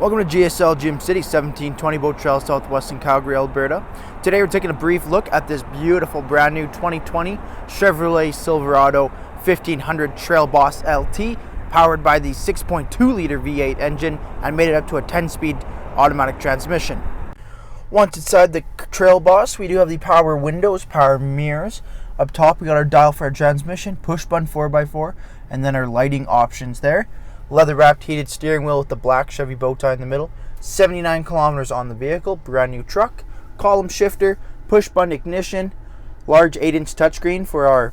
Welcome to GSL Gym City, 1720 Boat Trail, southwestern Calgary, Alberta. Today we're taking a brief look at this beautiful brand new 2020 Chevrolet Silverado 1500 Trail Boss LT, powered by the 6.2 liter V8 engine and made it up to a 10-speed automatic transmission. Once inside the Trail Boss, we do have the power windows, power mirrors. Up top we got our dial for our transmission, push button 4x4, and then our lighting options there. Leather wrapped heated steering wheel with the black Chevy bow tie in the middle. 79 kilometers on the vehicle, brand new truck. Column shifter, push button ignition, large 8-inch touchscreen for our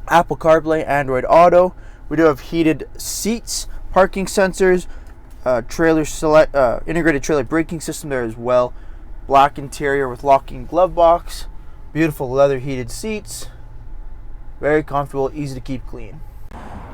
Apple CarPlay, Android Auto. We do have heated seats, parking sensors, integrated trailer braking system there as well. Black interior with locking glove box. Beautiful leather heated seats. Very comfortable, easy to keep clean.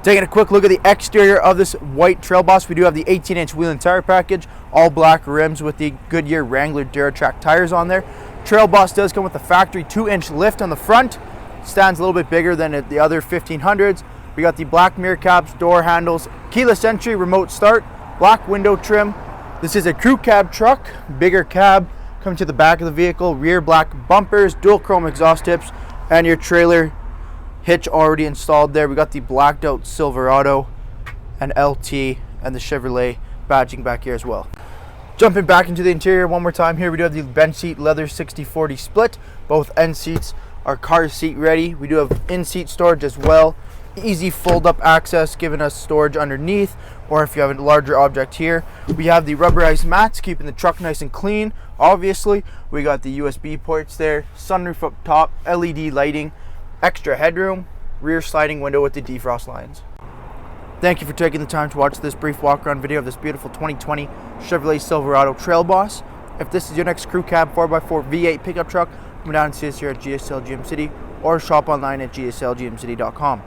Taking a quick look at the exterior of this white Trail Boss, we do have the 18-inch wheel and tire package, all black rims with the Goodyear Wrangler Duratrack tires on there. Trail Boss does come with a factory 2-inch lift on the front. Stands a little bit bigger than the other 1500s. We got the black mirror caps, door handles, keyless entry, remote start, black window trim. This is a crew cab truck, bigger cab coming to the back of the vehicle, rear black bumpers, dual chrome exhaust tips, and your trailer hitch already installed there. We got the blacked out Silverado and LT and the Chevrolet badging back here as well. Jumping back into the interior one more time here, we do have the bench seat leather 60/40 split. Both end seats are car seat ready. We do have in-seat storage as well. Easy fold-up access, giving us storage underneath, or if you have a larger object here. We have the rubberized mats, keeping the truck nice and clean. Obviously, we got the USB ports there, sunroof up top, LED lighting, extra headroom, rear sliding window with the defrost lines. Thank you for taking the time to watch this brief walk-around video of this beautiful 2020 Chevrolet Silverado Trail Boss. If this is your next crew cab 4x4 V8 pickup truck, come down and see us here at GSL Gym City or shop online at gslgmcity.com.